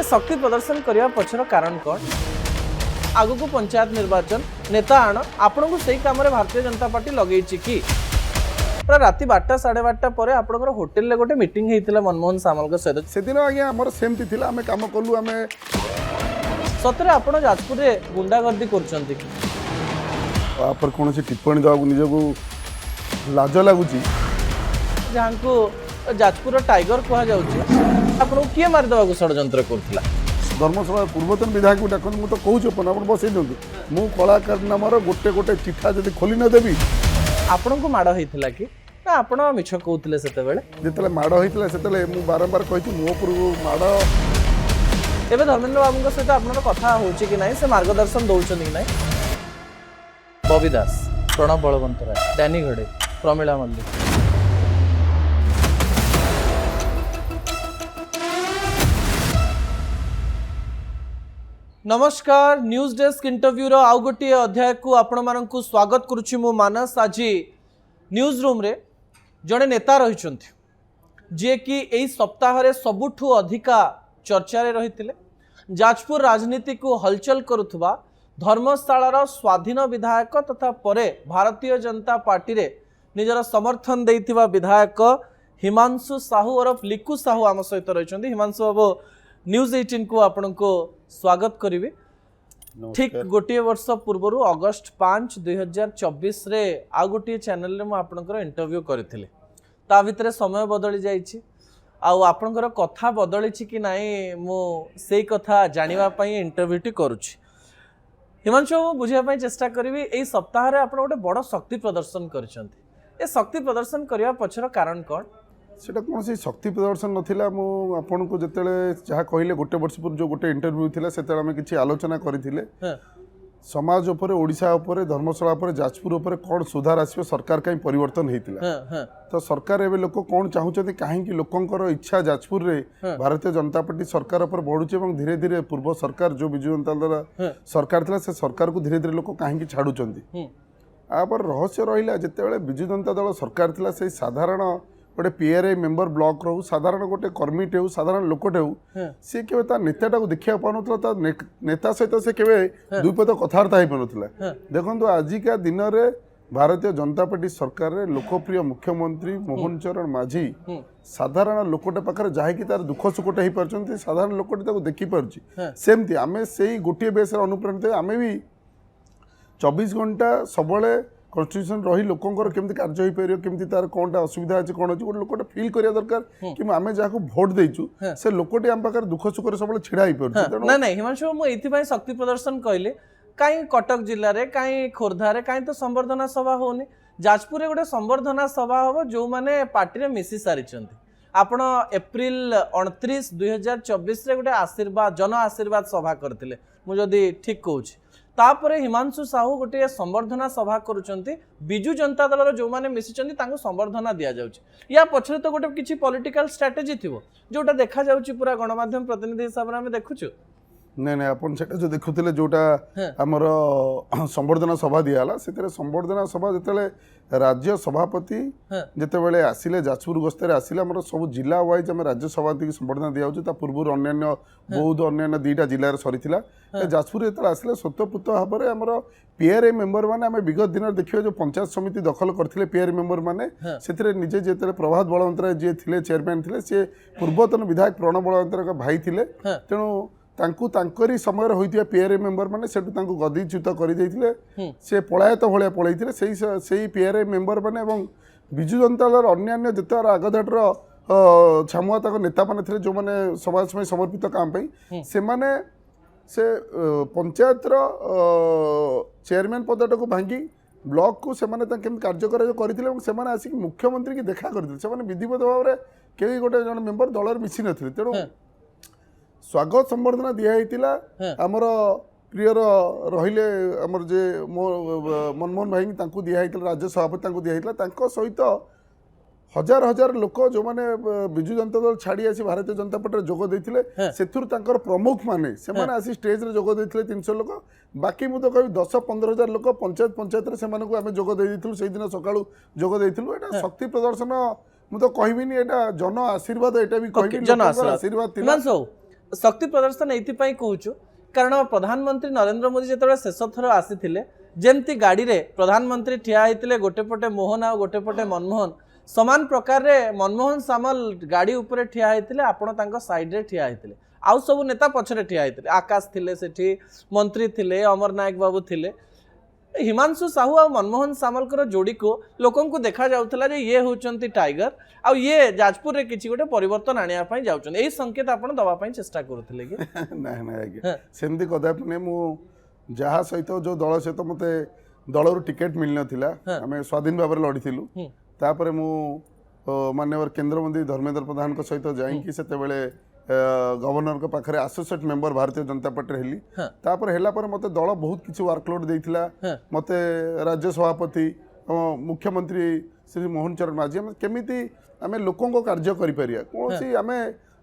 शक्ति प्रदर्शन करने पछर कारण कौन आगु को पंचायत निर्वाचन नेता आण आपण को सही काम भारतीय जनता पार्टी लगे कि राति 12टा 12:30 पर आपंकर होटेल रे गोटे मीटिंग होता मनमोहन सामल सहित से दिन आज्ञा आम सेमती थी आम कम कलु आम सतरे आपण जाजपुर रे गुंडागर्दी कर कौन टिप्पणी देवा निजक लाज लगुच जहाँ को जाजपुर टाइगर कहुच्छे किए मारिदेवा षड्यंत्र करुला धर्मसभा पूर्वतन विधायक को डाक मुझे कहूँ अपन बसई दिखाँ मु कलाकार नामर गोटे गोटे चिठा जब खोली नदेवी आपण को माड़ होता कि ना आपण मिछ कहते जिते माड़ होता से बारंबार कही मो पूर्व माड़ एवं धर्मेन्द्र बाबू सहित आप कथा हो कि ना से मार्गदर्शन दौरान कि ना बबी दास प्रणव बलवंतराय डैनी घड़े प्रमिला मल्लिक नमस्कार न्यूज डेस्क इंटरव्यू रो आउ गोटे अध्याय को आपण मानक स्वागत करुछि मु मानस आज न्यूज रूम रे जड़े नेता रही जे कि एई सप्ताह रे सबुठु अधिका चर्चा रे रहिथिले जाजपुर राजनीति को हलचल करुथबा धर्मशालार स्वाधीन विधायक तथा परे भारतीय जनता पार्टी रे निजर समर्थन देइथिबा विधायक हिमांशु साहू और लिकु साहू आम सहित रहिछन्ती। हिमांशु बाबू न्यूज 18 को आपण को स्वागत करी। ठीक गोटे वर्ष पूर्व अगस्ट 5 2024 रे आ गोटे चैनल रे मु आपनकर इंटरव्यू करथिले ता भितरे समय बदली जाइछि आ आपनकर कथा बदली छि कि नाही मु सेई कथा जानिबा पई इंटरव्यू टी करूछि। हिमांशु मु बुझिया पई चेष्टा करबी एई सप्ताह रे आपण गोटे बड़ शक्ति प्रदर्शन करछन्ती ए शक्ति प्रदर्शन करिया पछर कारण कोन सेटा कौन सी शक्ति प्रदर्शन नाला मुझे को जिते जहाँ कहले गोटे वर्ष पूर्व जो गोटे इंटरव्यू थिला सेते आमे किछि आलोचना करथिले समाज उपर ओडिशा उपर धर्मशाला उपर जाजपुर उपर कौन सुधार आसो सरकार कहीं परिवर्तन होता तो सरकार एवं लोक कौन चाहते कहीं लोकंर इच्छा जाजपुर रे भारतीय जनता पार्टी सरकार उपर बढ़ुचे और धीरे धीरे पूर्व सरकार जो विजु जनता दल सरकार थिला से सरकार को धीरे धीरे लोक कहीं छाड़ुचंती आपर रहस्य रहिला जिते विजु जनता दल सरकार थिला से साधारण गोटे पीआरआई मेंबर ब्लॉक रो साधारण गोटे कर्मीटे हो साधारण लोकटे हो सी के नेताटा को देखा पानुला नेता सहित से केवे दुईपद कथबार्ता हो पानुला देखो आजिका दिन में भारतीय जनता पार्टी सरकार रे लोकप्रिय मुख्यमंत्री मोहन चरण माझी साधारण लोकटे पाखे जहाँकि तार दुख सुखटे हो पार्टी साधारण लोकटे देखी पार्टी सेमती आमे से गोटे बेस अनुप्राणित आमे भी 24 घंटा सबले कन्स्टिट्यूशन रही लोकंर केमती कार्य हो पार केमती तार कौनटा असुविधा अच्छे कौन अच्छे गोटे लोकटे फिल करिया दरकार कि आमे जहाँ भोट देचु से लोकटे आम पाखे दुख सुख सब छिड़ा हो पार ना ना हिमांशु मुझे शक्ति प्रदर्शन कहले कहीं कटक जिले में कहीं खोर्धा कहीं तो संवर्धना सभा होनी जाजपुर गोटे संवर्धना सभा हम जो मैंने पार्टी मिसी सारी आपण एप्रिल 29 2024 रे गोटे आशीर्वाद जन आशीर्वाद सभा करते मुझे ठीक कहूँ तापरे हिमांशु साहू गोटे संवर्धना सभा करुचंती बिजु जनता दल जो मैंने मिशिचंती तांको संवर्धना दिया जाउची या पछरे तो गोटे किछि पॉलिटिकल स्ट्रेटजी थिवो जोटा देखा जाउची पूरा गणमाध्यम प्रतिनिधि हिसाब रे हम देखुछु नहीं नहीं अपन सेटा जो देखुथिले जोटा हमर संवर्धना सभा दियाला सेतरे संवर्धना सभा जतले राज्य सभापति जते बेले आसिले जाजपुर गस्तर आसिले हमर सब जिला वाइज हम राज्य सभापति की संवर्धना दिया होची ता पूर्व अन्य बहुत अन्य दुईटा जिल्ला रे सरीथिला जाजपुर जते आसिले सत्यपुत भाव में हमर पीआरआई मेंबर माने आम विगत दिन देखिए जो पंचायत समिति दखल करथिले पीआरआई मेंबर माने सेतरे निजे जेते प्रभात बलवंतराय जे थिले चेयरमैन थिले से पूर्वतन विधायक प्रणव बलवंतराय का भाई थिले तेणु तांकु तांकरी समय होइतिया पीआरआई मेंबर माने सेटु तांकु गदिच्युत करि दैथिले से पलायत भलिया पळैथिले सेही पीआरआई मेंबर माने एवं बिजु जनता दल अन्य जतार आगधाटर छामुआ तक नेता माने थिले जो माने समाज में समर्पित काम पई से माने से पंचायत रो चेयरमैन पदटा को भांगी ब्लॉक को से माने केम कार्य करथिले एवं से माने आसी मुख्यमंत्री की देखा करथिले से माने विधिवत भाव रे केही गोटे जन मेंबर दलर मिसी नथिले तेणु स्वागत संवर्धना दिया आमर प्रिय रहिले आमर जे मनमोहन भाई तांकु दिया राज्य सभापति दिया सहित हजार हजार लोक जो माने बिजु जनता दल छाड़ी आसी भारतीय जनता पार्टी जोग देते से प्रमुख माने से माने आसी स्टेज रे जोग देते 300 लोक बाकी मु तो कहि 10-15 हजार लोक पंचायत रे सेमानकु आमे जोग देइथिलु सेहि दिन सकाळु जोग देइथिलु एटा शक्ति प्रदर्शन मु तो कहबिनी एटा जन आशीर्वाद एटा भी कहबिनी जन आशीर्वाद शक्ति प्रदर्शन ये कहूँ कारण प्रधानमंत्री नरेंद्र मोदी जो शेष थर आसी जमती गाड़ी रे प्रधानमंत्री ठिया होते गोटे पटे मोहन आ गोटे पटे मनमोहन समान प्रकार रे मनमोहन सामल गाड़ी उपरे ठिया होते आपण साइड रे ठिया होते आउ सब नेता पछरे ठिया होते आकाश थिले सेठी मंत्री थिले अमर नायक बाबू थिले हिमांशु साहू आ मनमोहन सामलकर जोड़ी को लोकन को देखा जाउथला जे ये होचंती टाइगर आ ये जाजपुर रे किछि गोटे परिवर्तन आनिया पई जाउछन एही संकेत आपण दवा पई चेष्टा करथले कि ना ना आगे सेमती कदापि ने मु जहा सहित जो दल सहित मते दलर टिकेट मिल नथिला हमें स्वाधीन भाव लड़ी थिलु तापर मु माननीय केंद्र मंत्री धर्मेंद्र प्रधान को सहित जाई कि सेते बेले गवर्नर के पाखरे associate member Bharatiya Janata party heli तापर हेला पर मते दल बहुत किछि वर्कलोड देइथिला मते राज्य सभापति मुख्यमंत्री श्री मोहन चरण माझी केमिति आमे लोकों को कार्य करि परिया कोनसी आमे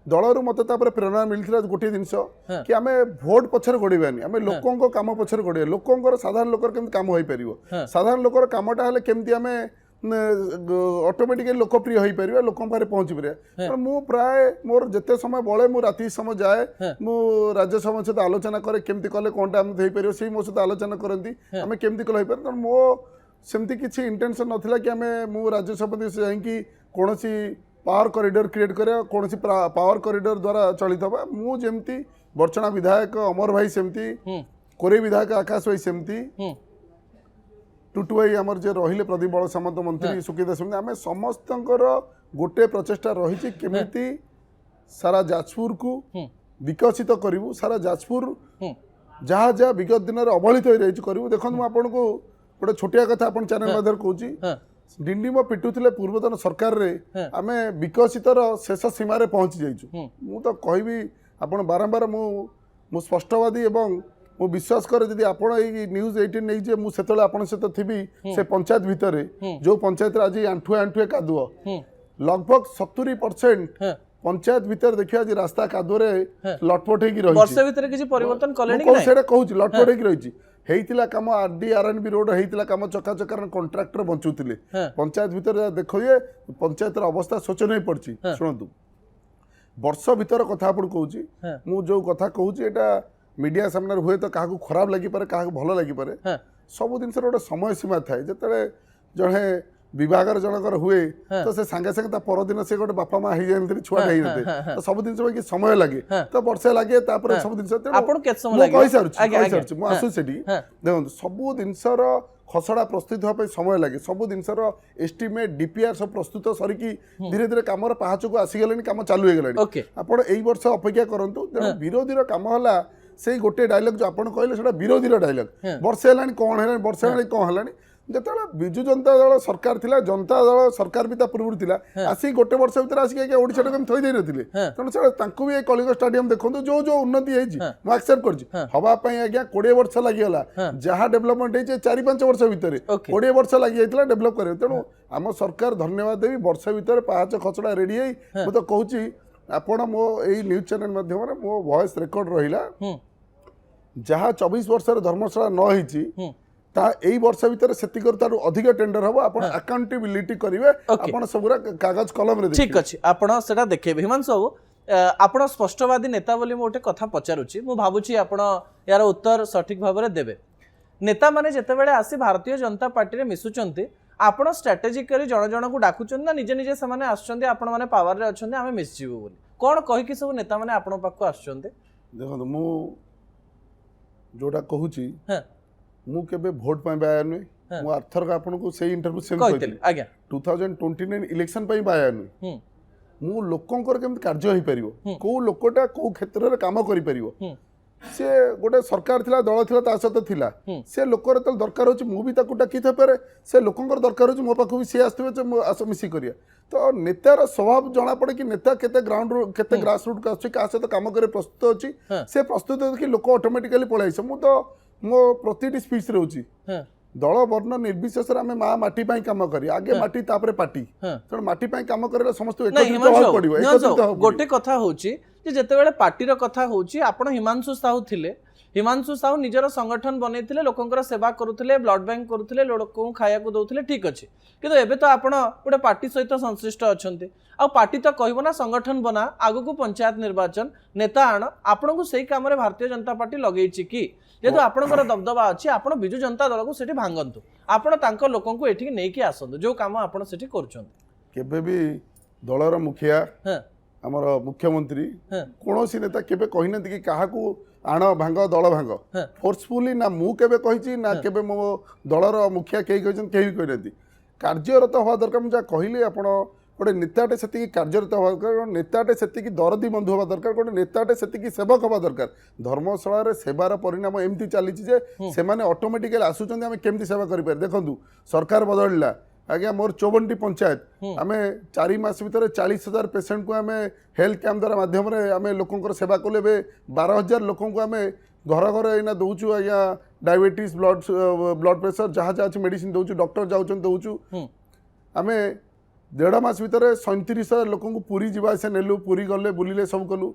दलर मते तापर प्रेरणा मिलथिला गोटे जिंस कि आमे भोट पछर गोडीबानी आमे लोकों को काम पछर गोडे लोकों साधारण लोकर केमिति काम होई परिवो साधारण लोकर कामटा हेले केमिति आमे ऑटोमेटिकली लोकप्रिय हो पार लोक पाखे पहुंची पार मु प्राय मोर जिते समय बड़े मु राति समय जाए मु राज्यसभा सहित आलोचना करे केमती कले कौनटा हो पार से मो सहित आलोचना करती आम केमती कले हो पार मो सेमती किसी इंटेंशन नाला कि आम मु राज्यसभा जाकि कौन पावर कॉरिडोर क्रिएट करे कौन पावर कॉरिडोर द्वारा चलित हवा मु जमती बर्चना विधायक अमर भाई सेमती कोरे विधायक आकाश भाई सेमती टुटु भाई आमर जे रहिले प्रदीप बल सामंत मंत्री सुखिता सेमती आम समस्त गोटे प्रचेषा रही केमिति सारा जाजपुर को विकसित करूँ सारा जाजपुर जहाँ जहाँ विगत दिन में अवहेलित हो रही करूँ देखो मुझे आपन को गोटे छोटिया कथा अपन चैनल माध्यम कहूँ डिंडिम पिटुले पूर्वतन सरकार रे आमे विकसितर शेष सीमार पहुँची जाइछु मु तो कहबी आपण बारंबार मु स्पष्टवादी एवं मु विश्वास करे यदि आपण ए न्यूज 18 नहीं जे मु सेतले आपण सहित थिबी से पंचायत भितर जो पंचायत आज आंठुए आंठुए कादुओ लगभग 70% पंचायत भितर देखिए आज रास्ता कादुरे लटपट होगी रही वर्ष भितर किछि परिवर्तन कलेनी कि सेटा कहूची लटपट होगी रही हेइतिला काम आरडी आरएनबी रोड हेइतिला काम चका चकार कॉन्ट्रैक्टर बंचुतिले पंचायत भितर देखिए पंचायत अवस्था शोचनीय पड़ची सुनतु वर्ष भितर कथा आपण कहूची मु जो कथा कहूची एटा मीडिया सामने हुए तो क्या खराब लगी पारे क्या भल लगी पारे सब जिन गोटे समय सीमा थाए जिते जड़े विभाग जनकर हुए तो से सांगे सांगे परदिन से गोटे बापा माँ हो छुआ तो सब जिन समय लगे तो वर्षे लगे सब जिन आसूसी देखो सब जिनसर खसड़ा प्रस्तुत होगा समय लगे सब जिनसर एस्टिमेट डीपीआर सब प्रस्तुत सरिकी धीरे धीरे कम पहाच को आसीगले कम चालू हो गला आप वर्ष अपेक्षा करूँ विरोधी कम है से गोटे डायलॉग जो आपन कहले सेटा विरोधी डायलॉग वर्षे हेलानी कौन है वर्षे हेलानी कौन हेलानी जेतेला बिजु जनता दल सरकार थिला जनता दल सरकार भी ता पूर्व थिला आसी गोटे वर्ष भीतर आसी ओडिशा कम थई दे नथिले तण से तांकु भी कलिंग स्टेडियम देखंतु जो जो उन्नति हेछि मु एक्सेप्ट करछि हवा पई आज्ञा 20 वर्ष लागि गला जहा डेवलपमेंट हेछि 4-5 वर्ष भीतर 20 वर्ष लागि जाइतला डेवलप करे तणु आम सरकार धन्यवाद देवी वर्ष भीतर पाहाच खचड़ा रेडी हेई मु तो कहूछि आपण मो एई न्यूज चैनल माध्यम रे मो वॉइस रिकॉर्ड रहिला जहाँ 24 वर्ष धर्मशाला न होती एई वर्ष भीतर सेतिकर अधिक टेंडर हम आप अकाउंटेबिलिटी करेंगे आप सबुरा कागज कलम रे ठीक अच्छे आपड़ से देखे हिमांशु बाबू आप स्पष्टवादी नेता बोली गोटे कथा पचारुची मु भावुची आपण यार उत्तर सठिक भाव में देवे नेता माने जेतेबेले आसी भारतीय जनता पार्टी रे मिसुचंती आपण स्ट्रेटेजिकली जन जन को डाकुचंती ना निजे निजे से आसुचंती आपण माने पावर रे अछंती आमे मिसजिबो बोली कोन कहि कि सब नेता माने आपण पाखो आसुचंती देखो मु जोटा कहूची मु केबे वोट पाई बाया नुई मु अर्थर का आपन को सही इंटरव्यू सेम कहतली आज्ञा 2029 इलेक्शन पाई बाया नुई मु लोकंकर केम कार्य होई परिवो को लोकटा को क्षेत्र रे काम करि परिवो से गोटे सरकार थिला दल थिला ता सहित थिला से लोकर तल दरकार होची मु भी ताकू डाकी थे पारे से लोकंकर दरकार होची मो पाखु भी से आस्तबे आस मिसी करिया तो नेतार स्वभाव जना पड़े कि नेता केते ग्राउंड केते ग्रास रूट का का सहित काम करे प्रस्तुत होची से प्रस्तुत देखि लोक ऑटोमेटिकली पळाइछ मु तो मो प्रतिटी स्पीच रे होची दल वर्ण निर्विशेष आम माँ माटी काम करी आगे माटी तापरे पार्टी तेणु माटी काम करे समस्त गोटे कथा होची जेतेबेले पार्टी रो कथा होची आपण हिमांशु साहू थिले हिमांशु साहू निजर संगठन बनैथिले लोकंकर सेवा करुथिले ब्लड बैंक करुथिले लोकଙ୍କୁ खाइବାକୁ दउथिले ठीक अछि किंतु एबे तो आपण गोटे पार्टी सहित संश्लिष्ट अछंती आ पार्टी तो कहबो ना संगठन बना आगु को पंचायत निर्वाचन नेता आण आपण को सही काम रे भारतीय जनता पार्टी लगेइछि कि जेतु आपणकर दबदबा अछि आपण बिजु जनता दल को सेठी भांगंतु आपण तांको लोकंकु एठी नै कि आसंतु जो काम आपण सेठी करछंती केबे भी दलर मुखिया आमर मुख्यमंत्री कौन नेता केबे कहिना कि काहाकू आण भांग दल भांग फोर्सफुली ना मु केबे कहिछि ना केबे मो दलर मुखिया केही कहिछन केही कहिनांती कार्यरत हवा दरकार मु जा कहिली आपण गोटे नेताटे से कार्यरत हवा दरकार नेताटे से दरदी बंधु हवा दरकार गोटे नेताटे से सेवक हवा दरकार धर्मशाला सेवार परिणाम एमती चली से माने ऑटोमेटिकली आसुचंदी आमे केमती सेवा करि पारे देखंतु सरकार बदलला आज्ञा मोर 54 पंचायत आमे 4 मास भीतर 40,000 पेसेंट को आमे हेल्थ कैंप द्वारा माध्यम रे आमे लोकंकर सेवा कोले 12,000 लोकों को आमे घर घर एना दउचु आज्ञा डायबिटीज ब्लड प्रेशर जहाँ जहाँ मेडिसिन दउचु डॉक्टर जाउचन दउचु आमे 1.5 मास भीतर 37,000 लोकों को पूरी जीवा से नेलु पूरी गले बुलिले सब कलु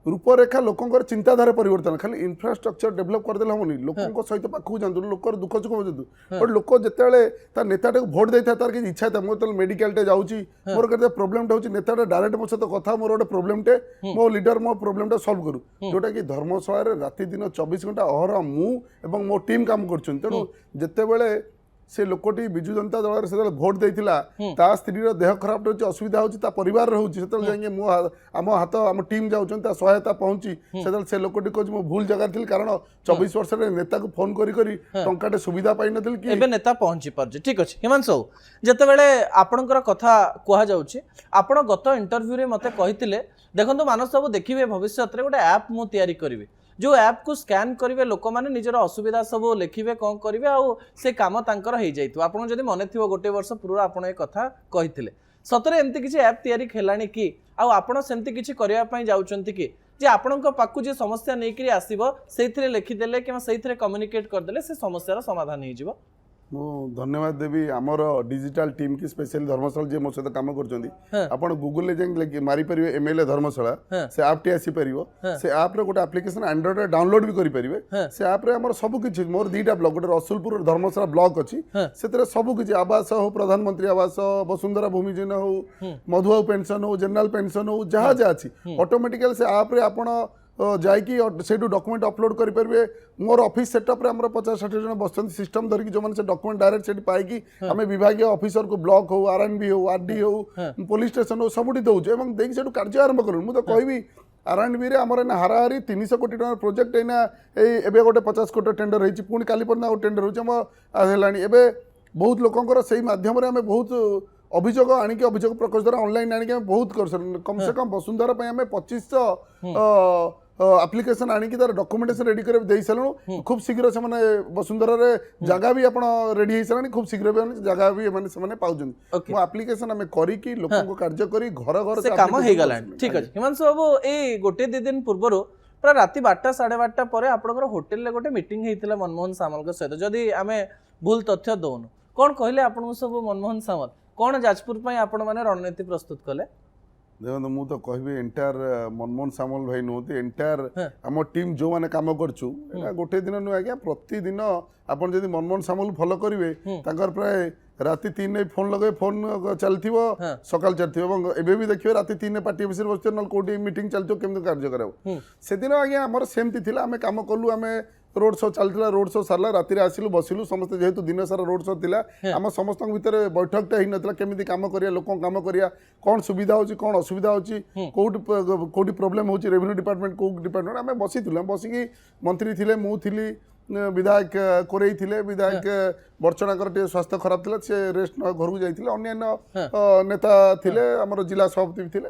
रूपरेखा लोकंकर चिंताधारा परिवर्तन खाली इंफ्रास्ट्रक्चर डेभलप करदेले हमनी लोकंक सहित पाखु जानतु लोकर दुख सुख बुझतु बट लोक जेतेले ता नेताटे भोट देता तार कि इच्छा था मोर तल मेडिकल टे जाउची मोर केते प्रॉब्लम होची नेताटे डायरेक्ट मो सहित कथा मोर गोटे प्रॉब्लम टे मो लीडर मो प्रॉब्लम टे सॉल्व करू जोटा कि धर्मशाला रे राति दिन 24 घंटा अहर मु एवं मो टीम काम करछन तेनु जेतेबेले से लोकटी बिजु जनता दल से भोट देइथिला ता स्त्री रो देह खराब होची असुविधा होची ता परिवार रहउची सेतल जांगे मो आम हाथ आम टीम जाउचन ता सहायता पहुंची सेतल से लोकटी को मो भूल जगह थिल कारण 24 वर्ष रे नेता को फोन करी करी टंकाटे सुविधा पाइ नथिल कि एबे नेता पहुंची परजे ठीक अछि हिमांशु जते बेले आपनकर कथा कुहा जाउची आपण गत इंटरव्यू रे मते कहितिले देखंतु मानस सब देखिबे भविष्य रे गोटे ऐप मु तयारी करिवे जो ऐप को स्कैन करेंगे लोक मैंने निजर असुविधा सब लिखे कौन करेंगे से कम तांकर हो जाइए आपको जब मन थी गोटे वर्ष पूर्व आप कथा कही सतरे एमती किसी ऐप तैयारी खेलानी कि आपड़ सेमती किसी करने जाऊँच कि जे आपण पाखु जे समस्या नहीं करी आसीबो सेथिरे लिखिदेले कि सेथिरे कम्युनिकेट करदेले से समस्यार समाधान हो जिवो मु धन्यवाद देवी आमर डिजिटल टीम की स्पेशली धर्मशाला जे मो सहित काम करछंती आपण गूगल ले जे मारी परिवे एमएलए धर्मशाला से ऐप टी आसी परिवो से ऐप रे गोटे एप्लीकेशन एंड्रॉइड रे डाउनलोड भी करि परिवे से ऐप रे हमर सब किछि मोर दीटा ब्लॉग गोटे रसूलपुर धर्मशाला ब्लॉग अछि सेतरे सब किछि आवास हो प्रधानमंत्री आवास वसुंधरा भूमिजन हो मधुआ पेंशन हो जनरल पेंशन हो जहाँ जहाँ अछि ऑटोमेटिकली से ऐप रे आपण जाइकी सेठू डॉक्यूमेंट अपलोड करेंगे मोर ऑफिस सेटअप रे हमर 50-60 जन बसंत सिस्टम धरिकी जो से डॉक्यूमेंट डायरेक्ट सेठी पाइकी आमे विभागीय ऑफिसर को ब्लॉक हो आरएनबी हो आरडी हो पुलिस स्टेशन हो सबुठी दउछ एवं देख सेठू कार्य आरंभ करू मु तो कहबी आरएनबी रे हमर हाराहारी 300 कोटी टका प्रोजेक्ट एना एबे गोटे 50 कोटी टेंडर होईची पुणी काली परना टेंडर होईची हम हेलानी एबे बहुत लोकंकर सही माध्यम रे हमें बहुत अभियोग आनिक अभियोग प्रकाश द्वारा ऑनलाइन आनिक बहुत कर कम से कम वसुंधरा पे हमें 2500 एप्लिकेशन आनिक तार डॉक्यूमेंटेशन रेडी कर दे सारू खूब शीघ्र से माने वसुंधरा रे जगह भी आपण रेडी हो सारा खूब शीघ्र भी जगह भी माने से माने पाउजन मो एप्लिकेशन हमें करी कि लोगों को कार्य करी घर घर से काम हे गला ठीक अछि हिमांशु बाबू ए गोटे दि दिन पूर्वरो पूरा राति 12टा 12:30 पर आपनकर होटल ले गोटे मीटिंग हेतिला मनमोहन सामल के सहित जदी आमे भूल तथ्य दोनु कोन कहले आपन सब मनमोहन सामल कोन जाजपुर पई आपण माने रणनीति प्रस्तुत कले देखो मु तो कहबी एंटायर मनमोहन सामल भाई नुहति एंटायर आम टीम जो माने काम करछु एटा गोटे दिन नु आज्ञा प्रतिदिन आपण जदी मनमोहन सामल फॉलो करिवे ताकर प्राय राति 3 ने फोन लगे फोन चलथिबो सकाल चलथिबो एवं एबे भी देखिबे राति 3 ने पार्टी ऑफिस बसते न कोडी मीटिंग चलतो केम कार्य कराबो से दिन आज्ञा हमर सेमती थिला हमें काम करलु हमें रोड शो चलता रोड शो सारा राति आसिलु बसिलु समस्त जेहेतु दिन सारा रोड शो थिला आम समस्त भितर बैठकटा ही नथिला केमिति काम करिया लोक काम करिया कोन सुविधा होची कोन असुविधा होची कोडी प्रॉब्लम होची रेवेन्यू डिपार्टमेंट को डिपार्टमेंट आम बसिथिलु बसिकी मंत्री थिले मु थिली विधायक कोरेई थिले विधायक बर्चनाकर टे स्वास्थ्य खराब थिला से रेस्ट घर को जाइथिले अन्य नेता थिले हमर जिला सभापति थिले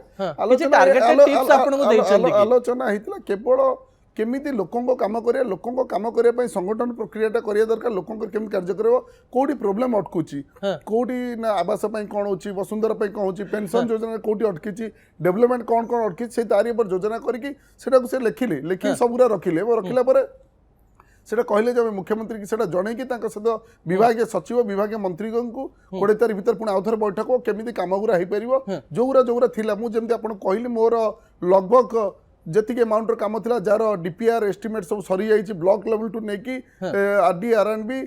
आलोचना हितला केवल केमिति लोकों काम करिया लोकों काम करिया पई संगठन प्रक्रियाटा करिया दरकार लोकों केमिति कार्य करबो कोडी प्रॉब्लम अटकुची कोडी ना आवास पई कोन होची वसुंधरा पई कोन होची पेंशन योजना कोडी अटकीची डेवलपमेंट कोन कोन अटकी से तारी पर योजना करके सेटा को से लिखि सबुरा रखिले रखिला पर सेटा कहले जब मुख्यमंत्री की सेटा जणे कि तांका सहित विभागीय सचिव विभागीय मंत्री को 20 तारीख भीतर पुणी आउथर बैठक केमिति काम गुरा हे परिबो जोगुरा थिला मु जेमति आपण कहली मोर लगभग ଯେତିକି ଆମାଉଣ୍ଟର କାମ ଥିଲା ଯାହାର ଡିପିଆର୍ ଏଷ୍ଟିମେଟ୍ ସବୁ ସରିଯାଇଛି ବ୍ଲକ ଲେଭେଲ ଟୁ ନେଇକି ଆରଡି ଆରଏନବି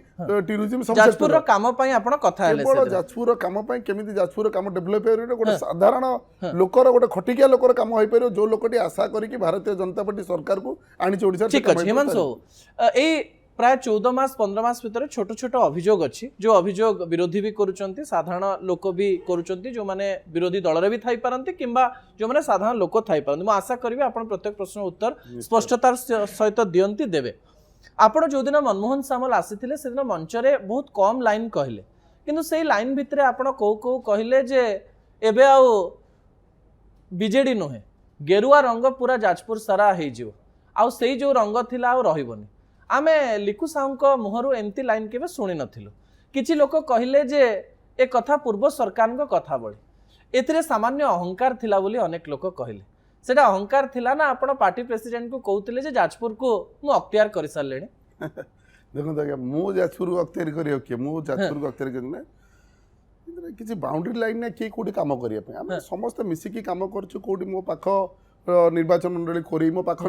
ଟୁରିଜିମ୍ ସବୁ ଯାଜପୁରର କାମ ପାଇଁ ଆପଣ କଥା ହେଲେ କେବଳ ଯାଜପୁରର କାମ ପାଇଁ କେମିତି ଯାଜପୁରର କାମ ଡେଭଲପ ହେଇପାରିବ ଗୋଟେ ସାଧାରଣ ଲୋକର ଗୋଟେ ଖଟିକିଆ ଲୋକର କାମ ହେଇପାରିବ ଯୋଉ ଲୋକଟି ଆଶା କରିକି ଭାରତୀୟ ଜନତା ପାର୍ଟି ସରକାରକୁ ଆଣିଛି ଓଡ଼ିଶାରେ। ঠিক আছে হিমাংশু এই প্রায় 14 মাস 15 মাস ভিতরে ছোট ছোট অভিযোগ আছে যে অভিযোগ বিরোধী বি করুচন্তি সাধারণ লোক বি করুচন্তি যে মানে বিরোধী দলরে বি থাই পারন্তি কিংবা যে মানে সাধারণ লোক থাই পারন্তি মু আশা করিবি আপন প্রত্যেক প্রশ্ন উত্তর স্পষ্টতার সহিত দিয়ন্তি দেবে। আপন যোদিন মনমোহন সামল আসিथिले সেদিন মঞ্চরে বহুত কম লাইন কহিলে কিন্তু সেই লাইন ভিতরে আপন কৌ কৌ কহিলে যে এবে আও বিজেডি নহে गेरुआ रंग पूरा जाजपुर सारा हो आउ से जो रंग थिला आउ रहिबनी। आमे लिकु साहू मुहरु एमती लाइन केबे सुनी नथिलु। किछि लोक कहिले जे ए कथा पूर्व सरकार कथा बळी एथिरे सामान्य अहंकार थिला बोली अनेक लोक कहिले सेटा अहंकार थिला ना आपण पार्टी प्रेसिडेंट को कहउतिले जे जाजपुर को मु अख्तियार करि सारलेनी। देखो देखो मु जाजपुर को अख्तियार करियो के मु जाजपुर को अख्तियार करने किसी बाउंड्री लाइन ने किए कोटी काम करिया पे हम समस्त मिसिकी काम करछु कोटी मो पाख निर्वाचन मंडली कोरी मो पाख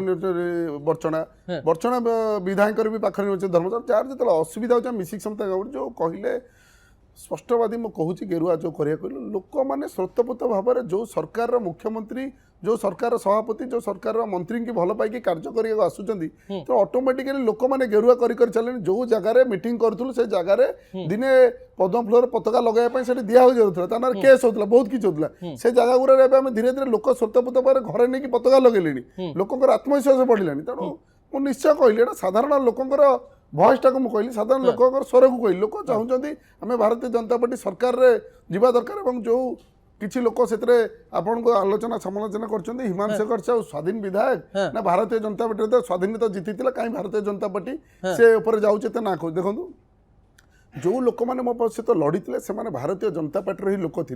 बर्चना बर्चना विधायक भी पाख निर्वाचन धर्मचर चार जत असुविधा हो मिसिक समता जो कहले स्पष्टवादी मु कहूँ गेरुआ जो करिया कहलु लोक माने स्रोतपूत भाव में जो सरकार मुख्यमंत्री जो सरकार सभापति जो सरकार मंत्री की भल पाई कार्य करिया आसुचंदी तो ऑटोमेटिकली लोक माने गेरुआ करी चले जो जगह मीटिंग करूँ से जगह दिने पद्म फ्लोर पताका लगाया से दिया हो जाता तार केस होता बहुत किसी होता से जगह गुरा धीरे धीरे लोक स्रोतपूत भाव में घरे नहीं पताका लगे लोक आत्मविश्वास बढ़ला तेणु मुझे निश्चय कहली साधारण लोकर भयसटा को मुझे कहली साधारण लोक स्वर को कहली लोक चाहते आम भारतीय जनता पार्टी सरकार रे जीवा दरकार जो किसी लोक से आपन को आलोचना समालोचना कर हिमांशु खड़से स्वाधीन विधायक ना भारतीय जनता पार्टी तो स्वाधीनता जीती कहीं भारतीय जनता पार्टी से ऊपर जाऊे ना कह देखो जो लोक मैंने मो सहित लड़ी से भारतीय जनता पार्टी ही लोक थे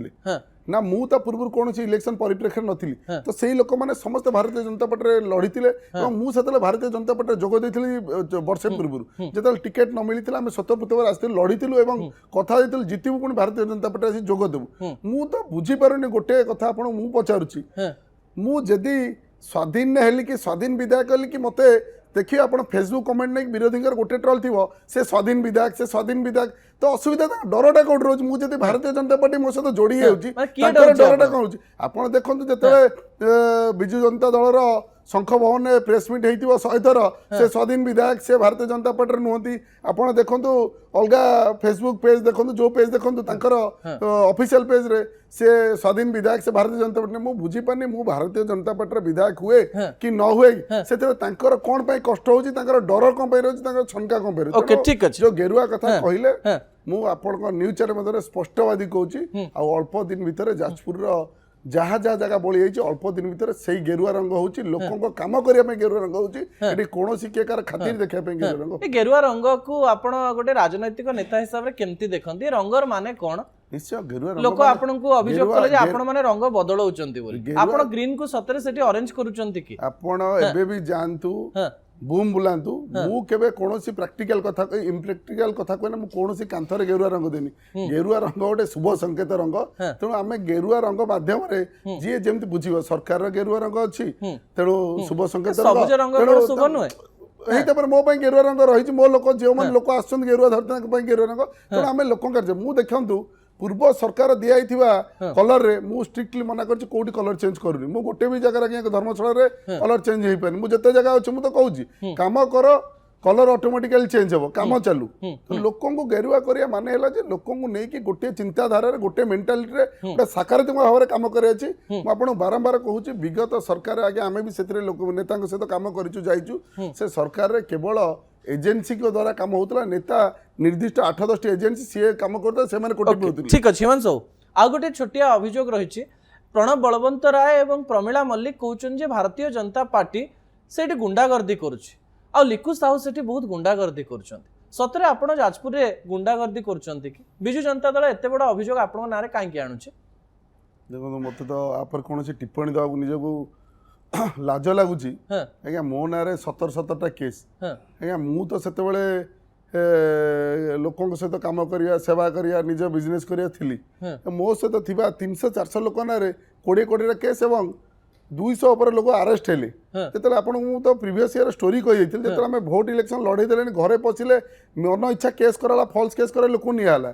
ना मुझे पूर्व कौन इलेक्शन परिप्रेक्षी नी तो से लोक मैंने समस्त भारतीय जनता पार्टी लड़ी मुझे भारतीय जनता पार्टी जोग देती वर्षे पूर्व जो टिकेट न मिली आम स्वतंत्र भाव आसती लड़ी और कथा जीतबू पुणी भारतीय जनता पार्टी आसी जोग देवु मु तो बुझीपारे गोटे कथा आप पचारुची मुझे स्वाधीन हेली कि स्वाधीन विधायक हेली कि मत देखिए आप फेसबुक कमेंट नहीं विरोधी गोटे ट्रोल थी से स्वाधीन विधायक तो असुविधा डरटा कौट रोज मुझे भारतीय जनता पार्टी मो सहित जोड़ी डरटा कौन आप देखो जो विजु जनता दल शंख भवन में प्रेस मीट हो 100 थर से स्वाधीन विधायक से भारतीय जनता पार्टी नुहति आप देखो अलग फेसबुक पेज देखो जो पेज देखो ऑफिशियल पेज रे से स्वाधीन विधायक से भारतीय जनता पार्टी मुझे बुझीपारे मु भारतीय जनता पार्टी विधायक हुए कि न हुए से कौन कष्ट हो डर कौन रही छनका कौन रही जो गेरुआ कथा कहले मु आपण न्यूज चैनल स्पष्टवादी कहूँ अल्प दिन भितर जाजपुर जहाँ जहाँ जगह बड़ी अल्प दिन भितर से गेरुआ रंग होची लोकों काम करने गेरुआ रंग होची कौन किए खातिर देखा गेरुआ रंग गेरुआ रंग को आपण गोटे राजनैतिक नेता हिसाब से केमती देखते रंगर माने कौन निश्चय गेरुआ लोक आपनको अभियोग कले जे आपण माने रंग बदलौचंती बोली आपण ग्रीन को सतरे सेठी ऑरेंज करूचंती कि आपण एबे भी जानतु बूम बुलांतु मु केबे कोनोसी प्रैक्टिकल कथा इम्प्रैक्टिकल कथा कहना मु कोनोसी कांथरे गेरुआ रंग देनी गेरुआ रंग गोटे शुभ संकेत रंग तेणु आमे गेरुआ रंग माध्यम रे जे जेमति बुझिबो सरकार रो गेरुआ रंग अछि तेणु शुभ संकेत रंग सबज रंग शुभ नुहे एही तपर मो पई गेरुआ रंग रहिछि मो लोक जे मन लोक आछन गेरुआ धरता पई गेरुआ रंग तेणु आमे लोकन कर मु देखंतु पूर्व सरकार दिया कलर रे मु स्ट्रिक्टली मना कर कोटी कलर चेंज करूनी मु गोटे भी जगह धर्मशाला रे कलर चेंज हो पारे मुझे जगह अच्छे मुझे कहूँ काम कर कलर ऑटोमेटिकली चेंज हो काम चालू तो लोकों को गेरुआ करिया माने हैला जे लोकों को नहीं कि गोटे चिंताधारा रे गोटे मेंटालिटी रे गोटे सकारात्मक भाव में काम करे अछि मु आपन बारंबार कहूँ विगत सरकार आगे आमे भी सेतरे लोक नेता सहित काम करिचु जाइचु से सरकार रे केवल एजेंसी को द्वारा काम होता नेता निर्दिष्ट 8-10 एजेंसी सी काम करता से माने कोटी होती ठीक अछि हिमांशु आ गोटे छोटिया अभियोग रहिछि प्रणब बलवंत राय एवं प्रमिला मल्लिक कहउछन जे भारतीय जनता पार्टी सेठी गुंडागर्दी करूछि आ लिकु साहू सेठी बहुत गुंडागर्दी करूछंती सतरे आपण जाजपुर रे गुंडागर्दी करूछंती कि बिजु जनता दल एते बडा अभियोग आपण नारे काई कि आनुछि देखो मते तो आपर कोनोसी टिप्पणी दवा निजको लाज लगुच आज्ञा मो ना 17-17टा केस आज्ञा मु तो से लोकों सहित काम करिया सेवा करिया निज बिजनेस करिया थिली मो सहित थिबा 300-400 लोक ना 20 कोटी केस एवं 200 ଉପରେ ଲୋକ ଆରେଷ୍ଟ ହେଲେ ଯେତେବେଳେ ଆପଣଙ୍କୁ ମୁଁ ତ ପ୍ରିଭିୟସ୍ ଇୟର ଷ୍ଟୋରି କହିଦେଇଥିଲି ଯେତେବେଳେ ଆମେ ଭୋଟ ଇଲେକ୍ସନ ଲଢ଼େଇ ଦେଲେଣି ଘରେ ପଶିଲେ ମନ ଇଚ୍ଛା କେସ୍ କରାଲା ଫଲ୍ସ କେସ୍ କରାଇ ଲୋକ ନିଆହେଲା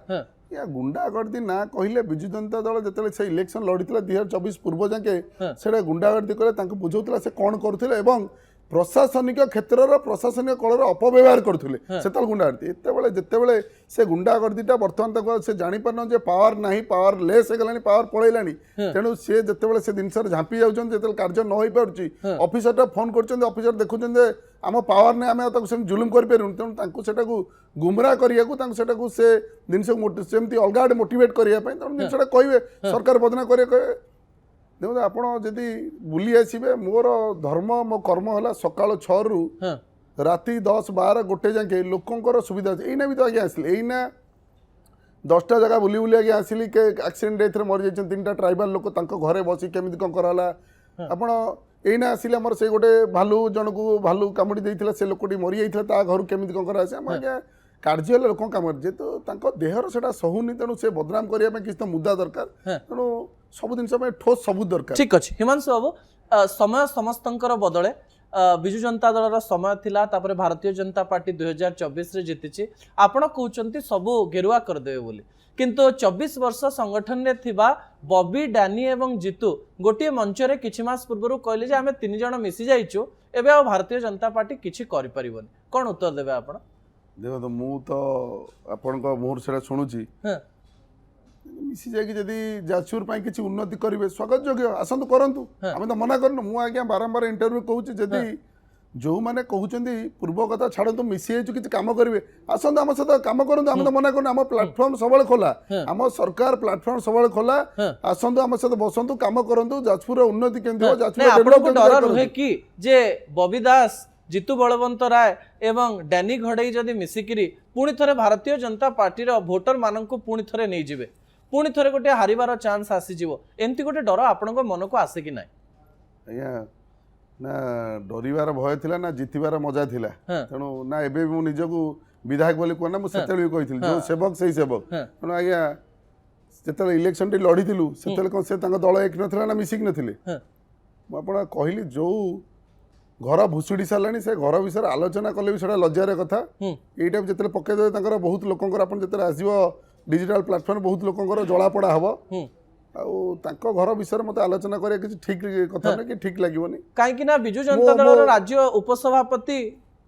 या गुंडागर्दी ना कहले विजु जनता दल जिते से इलेक्शन लड़ीला 2024 पूर्व जाके से गुंडागर्दी कले बुझाऊला से कौन करुले एवं प्रशासनिक क्षेत्र प्रशासनिक कलर अपव्यवहार करते से गुंडागर्दी एत जिते से गुंडागर्दीटा बर्तमान से जापार जे पावर ना पावर लेस हो पावर पलैलानी तेणु सी जिते से जिन झांपी जाते कार्य न हो पार्टी ऑफिसर फोन कर ऑफिसर देखुं आम पावर ने आम जुलुम कर तेणु गुमराह करने से जिन सेमती अलग आड़े मोटिवेट करने जिनसा कहे सरकार बदना करे देखो आप बुली आसबे मोर धर्म मो कर्म है सकाल 6 रु राति 10 12 गोटे जाके लोकंर सुविधा एना भी तो आगे आसिले एना 10टा जगह बुली बुली आगे आसिली के एक्सीडेंट डेथ रे मरी जाइछन 3टा ट्राइबल लोक तांको घरे बसी केमिति कोन कराला आपण एना आसिले हमर से गोटे भालू जनकू भालू कामुडी देइथिला से लोकटी मरी जाइथिला ता घर केमिति कोन करा से हम आगे कार्य लोक काम जेतु तांको देहर सेटा सहुनी तेणु से बदनाम करिया में किछ तो मुद्दा दरकार तेणु सब जिन ठोस सबूत दरकार ठीक अच्छे हिमांशु बाबू समय समस्तंकर बदले विजु जनता दल समय थिला तापरे भारतीय जनता पार्टी 2024 रे जीतिची आपण कहउचंती सबु गेरुआ कर देबे बोली किंतु 24 वर्ष संगठन ने थिबा बॉबी डैनी एवं जीतू गोटे मंच रे किछि मास पूर्व कहले जे आमे 3 जण मिसी जाइछु एबे आ भारतीय जनता पार्टी किछि करि परिबनी कोन उत्तर देबे आपण देखो तो मु तो आपण को मुहर से शुणुची मिसी जाकि जदि जाजपुर पाई किछि उन्नति करिवे स्वागत योग्य आसंतु करंतु आमे तो मना करनु मु आज्ञा बारंबार इंटरव्यू कहूची जदि जो माने कहउचंदी पूर्व कथा छाड़ंतु मिसी जाइछु किछि काम करिवे आसंतु हम सहित काम करंतु आमे तो मना करनु हम प्लेटफॉर्म सबले खोला हम सरकार प्लेटफॉर्म सबले खोला आसंतु हम सहित बसंतु काम करंतु जाजपुर उन्नति केंद्र हो जाजपुर डेवलप डर रहे कि जे बॉबी दास जीतू बलवंत राय एवं डैनी घड़ई जदि मिसिकिरी पुणी थरे भारतीय जनता पार्टी भोटर मानक पुणी थरे नहीं जिवे पुणी थरे गोटे हारिबार चांस आसीजिवो एमती गोटे डर आपणक मन को आसे कि ना आज्ञा ना डरिवार भय थिला ना जितिबार मजा थिला तेणु ना एबे मु निजको विधायक बोली कहना मु सेतेले कहिथिल जो सेवक सही सेवक तेणु आज्ञा जेतेले इलेक्शन टी लड़ीथिलु सेतेले कोन से तांग दल एक नथिला ना मिसिक नथिले मु आपण कहली जो घर भुसुड़ी सारानी से घर विषय आलोचना कले भी सेटा लज्जार कथा यहीटा जिते पकईदे बहुत लोकर आप आसो डिजिटल प्लाटफर्म बहुत लोकर जलापड़ा हम आउ घर विषय मत आलोचना करिया किछि ठीक कथा ना कि ठीक लागोनी कहीं विजु जनता दल राज्य उपसभापति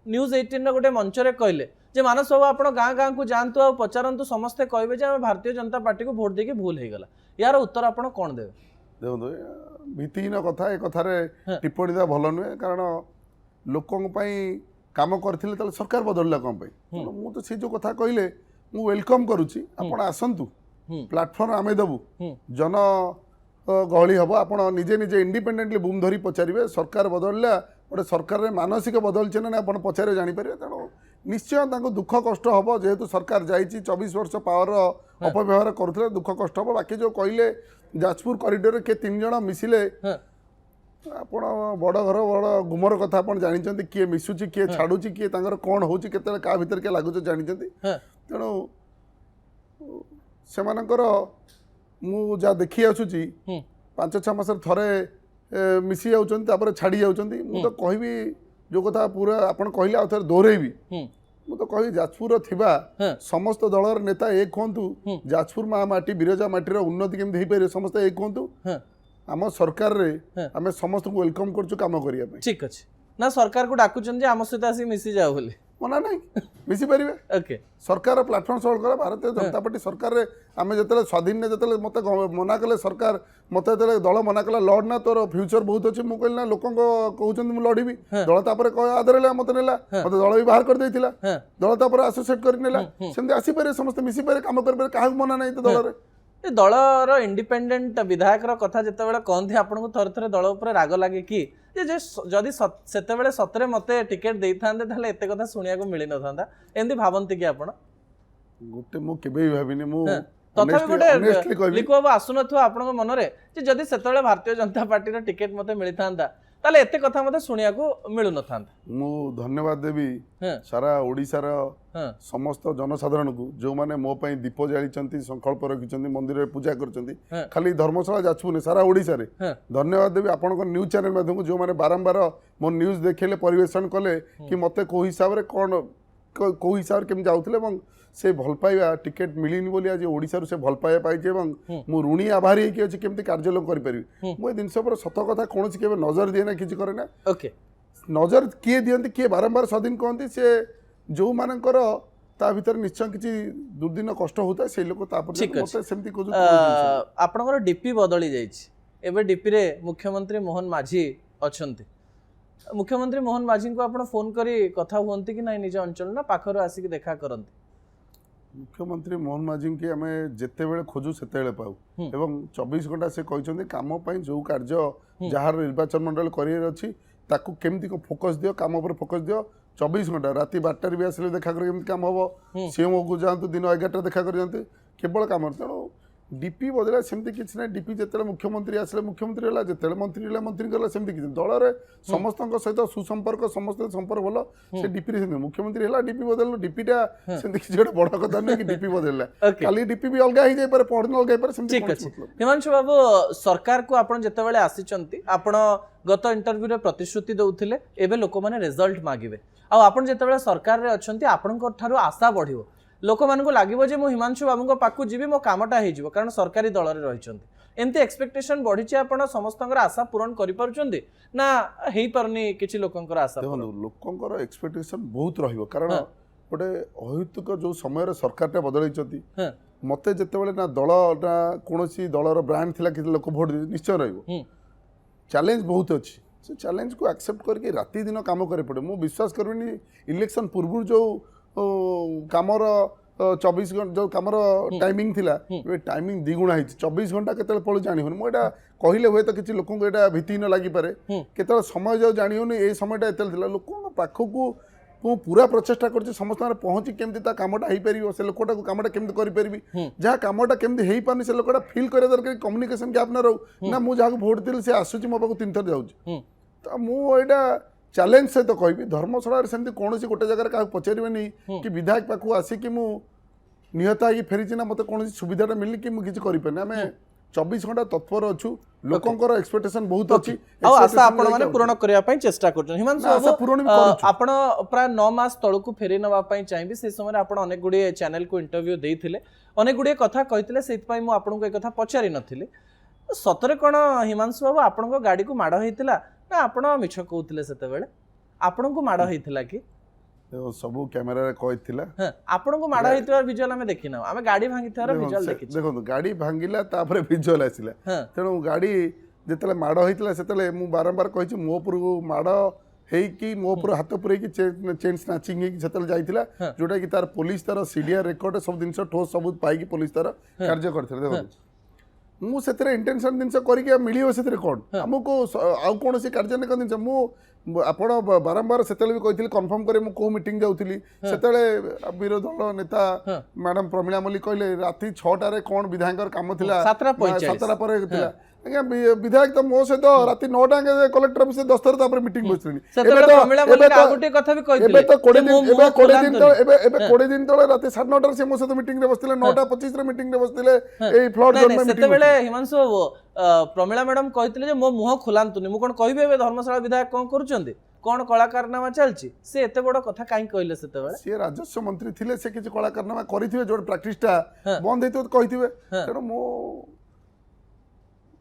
न्यूज 18 गोटे मंच रे कहले जे मानस बाबू आप गाँ गाँ को जातु आ पचारतु समस्ते कहे जे भारतीय जनता पार्टी को भोट देके भूल हो गला यार उत्तर आप कौन देवे देखो भित्तिहीन कथा ए कथारे टिप्पणी देवा भल नुहे कारण लोकों काम करथिले सरकार बदलला कौन मु तो से जो कथा कहले मु वेलकम करुच्ची आपण आसंतु प्लेटफॉर्म आमे देबू जन गहली हम आप निजे निजे इंडिपेंडेंटली बुम धरी पचारे सरकार बदलला गोटे सरकार मानसिक बदलचे ना आप पचारे जापर तेणु निश्चय दुख कष्ट हम जेहेतु सरकार जाइए 24 वर्ष पावर अपव्यवहार करुले दुख कष्ट हम बाकी जो कहले जाजपुर कॉरिडोर के 3 जण मिसिले आपण बड़ घर बड़ गुमर कथा आप जानते किए मिसुची किए छाड़ुची किए कौन होची केते का भीतर के लागुच जानते तेणु से मु जा देखी आसुची 5-6 मास थरे मिसी जाऊँ छाड़ी जाऊँ मु तो कहबी जो कथा पूरा आपन कहले आ थरे दोहरेबी मु तो कहि जाजपुर थिबा समस्त दलर नेता एक होंतु जाजपुर माटी बिरजा माटीर उन्नति केमि हेई पारे समस्त एक होंतु आम सरकार रे आमे समस्त को वेलकम करछु काम करिया पे ठीक अछि ना सरकार को डाकुचन जे आम सहित आसी मिसी जाओ बोली मना नहीं मिसी पारे ओके सरकार प्लेटफॉर्म सॉल्व करा भारतीय जनता पार्टी सरकार रे आमे जतले स्वाधीन ने जतले मते मना कले सरकार मते जतले दल मना कला लड़ ना तोर फ्यूचर बहुत अछि मु कहला लोकन को कहउचन मु लड़ीबी दल तापर कह आदरला मते नेला मते दल भी बाहर कर देथिला दल तापर एसोसिएट कर नेला सेंदे आसी पारे समस्त मिसी पारे काम कर पारे काहा मना नहीं तो दल रे ए दलर इंडिपेंडेंट विधायक कथा जितेबाला कहते आपको थरे थरे दल उपर राग लगे कि जदि सेतेबेले सतरे मते टिकेट दे था एते कथा सुनिया को मिली न था एमती भावंती कि आपण गोटे मु केबे भाबिनी मु तथापि गोटे लिखो आसुन आपन मन रे जदि सेतेबेले भारतीय जनता पार्टी टिकेट मते मिली था ताले एते कथा मते सुनिया को मिलु न थांता मु धन्यवाद देवी सारा ओडिशार समस्त जनसाधारण को जो माने मो पई दीप जाली संकल्प रखी मंदिर में पूजा कर खाली धर्मशाला जाचपुर सारा ओडिशा रे धन्यवाद देवी आपण न्यूज चैनल माध्यम जो माने बारंबार मो न्यूज देखेले परिवेशन कले कि मते को हिसाब रे कोन को हिसाब रे केम जाउतले से भल पाइबा टिकेट मिलिनी बोली आज ओडिशा से भल पाइबा पाइछे मु ऋणी आभारी है कि अछि केमति कार्यालय करि परिबी मु दिन सब सत कथा कोनसी केबे नजर दिए ना किछि करे ना ओके नजर किए दियंती किए बारंबार स्वाधीन कहती से जो मानकर ता भीतर निश्चय किछि दुर्दिन कष्ट होता से लोक ता पर मते सेमति को आपनकर डीपी बदली जाइछि एबे डीपी रे मुख्यमंत्री मोहन माझी अछंती मुख्यमंत्री मोहन माझी को आपण फोन करी कथा हुंती कि नाही निज अंचल ना पाखरो आसी देखा करंती मुख्यमंत्री मोहन माझी के आम जिते बेले खोजु सेते पाऊ एवं 24 घंटा से कहते कम जो कार्य जार निर्वाचन मंडल कर केमती फोकस दियो कम पर फोकस दियो 24 घंटा राति 12 भी आसे देखा कर काम हम सीएमओ को जातु दिन 11 देखा कर जाते केवल कम तेणु डीपी बदला सेमती किसी ना डीपी जिते मुख्यमंत्री आसे मुख्यमंत्री है जिते मंत्री मंत्री गला सेमती किसी दल में समस्त सहित सुसंपर्क समस्त संपर्क भल से डीपी मुख्यमंत्री है डीपी बदल डीपीटा सेमती किसी गोटे बड़ कथा नहीं कि डीपी बदलला खाली डीपी भी अलग हो जाय पारे पढ़न अलग पारे सेमती ठीक अछि हिमांशु बाबू सरकार को आपण जते बेले आसीचंती आपण गत इंटरव्यू रे प्रतिश्रुति दउथिले एबे लोक माने रिजल्ट मागिबे आ आपण जते बेले सरकार रे अछंती आपणक ठारू आशा बढ़िबो लोक मानक लागिबो जे मो हिमांशु बाबूଙ୍କ पाकु जीवी मो कामटा हे जिवो कारण सरकारी दल रे रहिचंती एमती एक्सपेक्टेशन बढ़िछि आपण समस्तଙ୍କର आशा पूरण करि परचंती ना हेई परनी किछि लोकଙ୍କର आशा देखो लोकଙ୍କର एक्सपेक्टेशन बहुत रहिबो कारण गोटे अहितुक जो समय सरकारटा बदलैचंती मते जते बेले ना दल ना कोनोसी दलर ब्रांड थिला कि लोक वोट निश्चय रहिबो चैलेंज बहुत अच्छी से चैलेंज को एक्सेप्ट करके राति दिन काम करे पड़े मु विश्वास करबिनी इलेक्शन पूर्व जो कामर 24 घंटा जो कामर टाइमिंग थिला टाइमिंग द्विगुणा है 24 घंटा केतले पळु जानि होनी मो एटा कहिले होय तो किछि लोकन को एटा भीति न लागि पारे केतले समय जो जानि होनी ए समयटा एतल थिला लोकन पाखकू मु पूरा प्रचेष्टा करछि समस्त पहुंची केमति ता कामटा हेई परिबो से लोकटा को कामटा केमति करि परिबी जहा कामटा केमति हेई पानी से लोकटा फील करे दरकार कम्युनिकेशन गैप न रहू ना मु जहा वोट दिल से आसुची मो पाको 3 थर जाउची त मु एटा चैलेंज से तो कहबी धर्मशाला सेमती कौन गोटे जगह क्या पचारे कि विधायक पाखु आसिक मु निहता ही फेरी ना मत कौन सुविधा मिलनी कि मुझे करें आम 24 घंटा तत्पर अच्छु लोकंकर एक्सपेक्टेशन बहुत अच्छी आशा आपण माने पूर्ण करिया पई चेष्टा करछन हिमांशु आपण प्राय 9 मास तळकु फेरी नवा पई चाहिबी से समय आपण अनेक गुडी चैनल को इंटरव्यू देइथिले अनेक गुडी कथा कहिथिले सेत पई मु आपण को ए कथा पचारि नथिले सतरे कोन हिमांशु बाबू आपण को गाडी को माडो हेतिला ना आपण मिछ कहउथिले सेते बेले आपण को माडो हेतिला कि सब कैमरा रे कहिथिला हां आपण को माडो हेतिला विजुअल हमें देखिना हमें गाडी भांगिथार विजुअल देखि देखो गाडी भांगिला तापर विजुअल आसिला तेणु गाडी जेतले माडो हेतिला सेतले मु बारंबार कहिछि मो पुर माडो हेई कि मो पुर हाथ पुरे कि चेन स्नैचिंग हे सेतले जाइथिला जोटा कि तार पुलिस तार सीडीआर रेकॉर्ड सब दिन ठोस सबूत पाई कि पुलिस तार कार्य करथिले देखो मु सेतरे इंटेंशन दिनस करिके मिलियो सेतरे कोन हमको आउ कोन से कार्य ने दिनस मु आपण बारंबार सेतले भी कहिथिले कंफर्म करे मु को मीटिंग जाउथिली सेतले विरोधी दल नेता मैडम प्रमिला मल्लिक कहले राति 6टा रे कोन विधायकर काम थिला 7टा पर थिला आज्ञा विधायक तो मो से तो राति 9टा के कलेक्टर ऑफिस 10 थर तापर मीटिंग बसलिनी सेतले प्रमिला मल्लिक आगुटे कथा भी कहिथिले एबे तो 20 दिन तो एबे 20 दिन तो राति 9:30 से मो से तो मीटिंग रे बसथिले 9:25 रे मीटिंग रे बसथिले एई फ्लड जोन में मीटिंग सेतबेले हिमांशु प्रमिला मैडम कहिथिले जे मो मुह खुलांतुनी मु कोन कहिबे एबे धर्मशाला विधायक कोन करूचंदी कोन कलाकारनामा चलची से एते बड़ कथा काई कहले सेतबेले से राजस्व मंत्री थिले से किछ कलाकारनामा करिथिबे जो प्रैक्टिसटा बंद हेतो कहिथिबे तेरो मो